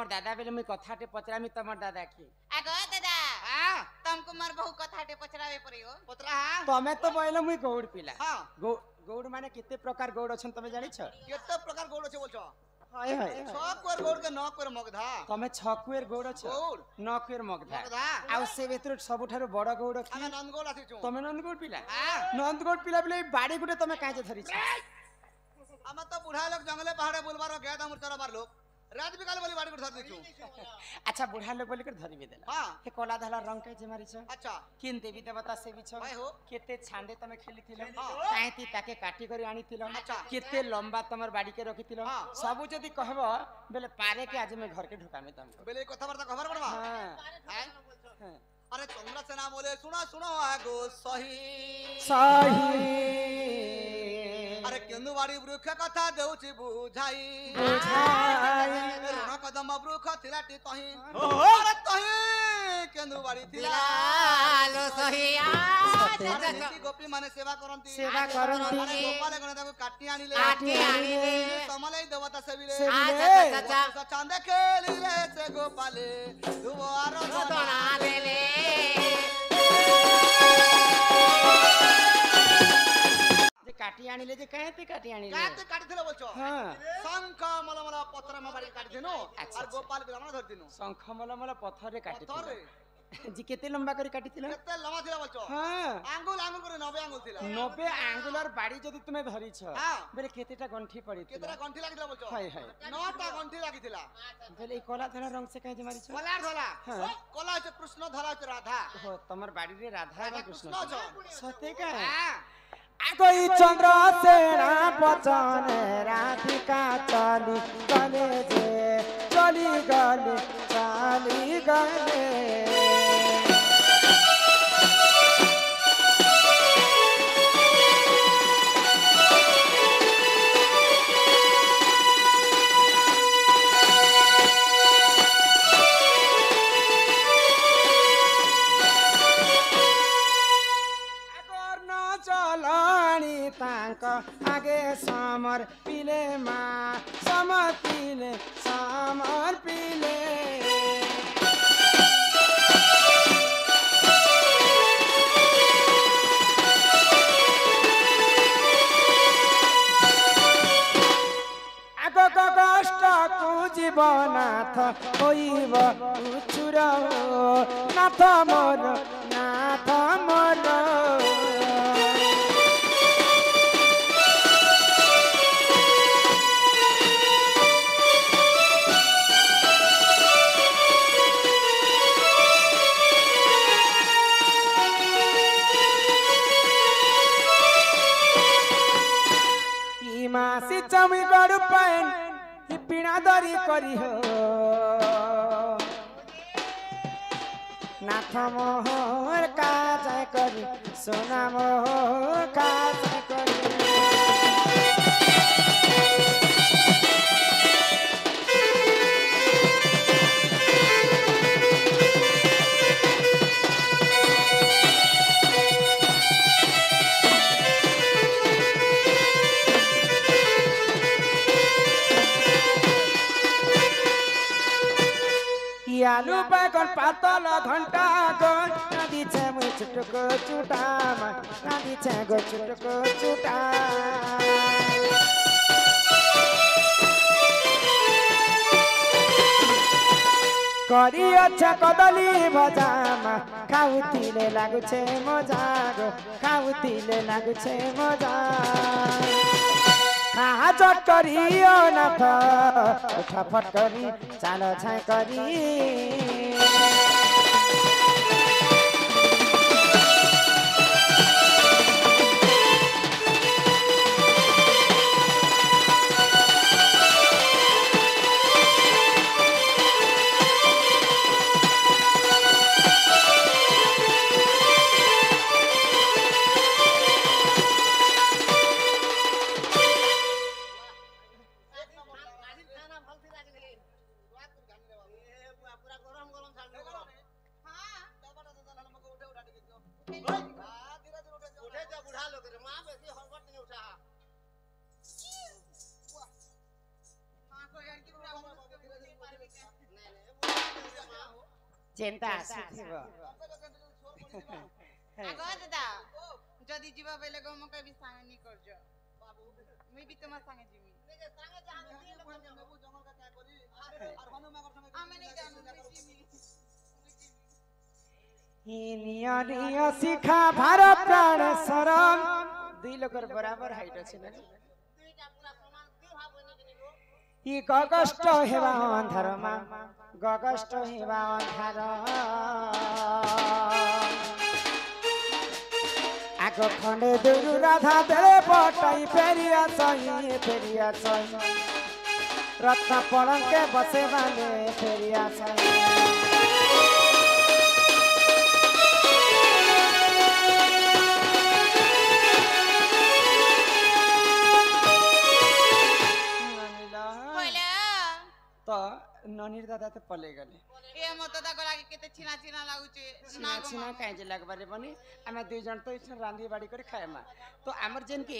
तमर दादा बेले मुई कथाटे पचरामी तमर दादा की आगो दादा हां तुमको मार बहु कथाटे पचरावे परियो पतरा हां तमे तो बोइलो मुई गौड़ पिला हां गौड़ माने केते प्रकार गौड़ अछन तमे जानि छ केते प्रकार गौड़ छे बोलछो हाय हाय छ कोर गौड़ के न कोर मगधा तमे छ कुएर गौड़ छ गौड़ न कुएर मगधा मगधा आ से बेतर सबठारो बड़ गौड़ की आमे नंदगौड़ आसी छु तमे नंदगौड़ पिला हां नंदगौड़ पिला बेले बाड़ी गुटे तमे काजे धरि छ आमे तो बुढ़ा लोग जंगले पहाड़े बुलबारो गया दामुर चरबार लोग रात बिकाल बोली बाड़ी गुड़ धर देछु अच्छा बुढ़ा लोग बोली कर धरि बेदेला हां हे कोला धला रंग के जे मारी छ अच्छा किन देवी देवता से भी छ भाई हो केते छांदे तमे खेली थिलो हाँ। काहेती ताके काटी करी आनी थिलो अच्छा। केते लंबा तमर बाड़ी के रखी थिलो हाँ। सब जदी कहबो बेले पारे के आज मैं घर के ढुकामे तमको बेले कथा वार्ता खबर पड़वा हां हैं हां। अरे चंद्रसेना बोले सुनो सुनो आगो सही सही अरे केंदुवाड़ी वृक्ष कथा देउछि बुझाई बुझाई रण कदम वृक्ष थिलाटी तही अरे तही केंदुवाड़ी थिला लो सहिया अरे नीति गोपी माने सेवा करंती सेवा करंती। अरे गोपाल गण ताको काटी आनिले काटी आनिले। समलै देवता सेविले सेविले। चाचा चांदे खेलिले से गोपाले दुआर दोना लेले जे काटी आनिले जे काहेते काटी आनिले काटे काटी थिले बोलछो हां शंख मलमल पत्र में बाड़ी काटी देनो अच्छा, और गोपाल बिरामण धर दिनो शंख मलमल पत्थर रे काटी पत्थर रे जी केते लंबा करी काटी थिलो केते लंबा थिला बोलछो हां आंगुल आंगुल करे 90 आंगुल थिला 90 आंगुलर बाड़ी जदी तुमे धरी छ हां बेले केतेटा गंठी पड़ी केतरा गंठी लागिला बोलछो हाय हाय 9टा गंठी लागिथिला बेले कोला धरा रंग से काहे जे मारी छ कलार धला हाँ। कला छ कृष्ण धरा छ राधा हो तमर बाड़ी रे राधा राधा और कृष्ण कृष्ण छ। सते का हां कोई चंद्र सेना बचन राधिका चली गले जे चली गले चली गले चलानी तांक आगे समर पिले मा समर पिले आगो कष्ट को जीवनाथ होइब उचुर नाथ मोर मासी चमी गरु पैन हि पिना दरी करी हो नाथ मोहर का जाय करी सोना मोहर का जाय करी आलू बैगन पातल घंटा गन नदी छे मुई छुटको चुटामा नदी छे गो छुटको चुटा करी अच्छा कदली भजामा खाउतिले लागु छे मजा गो खाउतिले लागु छे मजा कहाँ चट करियो नाथ उठा फट करी चालो छाय करी ଯେନ୍ତା ଆସିଥିବ ଆଗ ଦାଦା ଯଦି ଯିବା ବେଲେ ଗମ କବି ସାଙ୍ଗେ ନି କରଜ ମୁଇ ବି তোমার সাথে জিমি আমি নাই জানো নিয় নিয় শিখা ভার প্রাণ শরম দুই লোকের বরাবর হাইট আছে না ই গগষ্ট হেবা অন্ধার মা গগষ্ট হেবা অন্ধার আগ খন্ডে দুরু রাধা বেড়ে পটাই ফেরিয়া সই রত্ন পলঙ্কে বসে বাঁধে ফেরিয়া সই তো ননির দাদা তো পলে গেলে এ মতো দা গলা কেতে ছিনা ছিনা লাগুছে ছিনা ছিনা কাই যে লাগবারে বনি আমি দুই জন তো রান্ধি বাড়ি করে খাইমা তো আমার যেন কি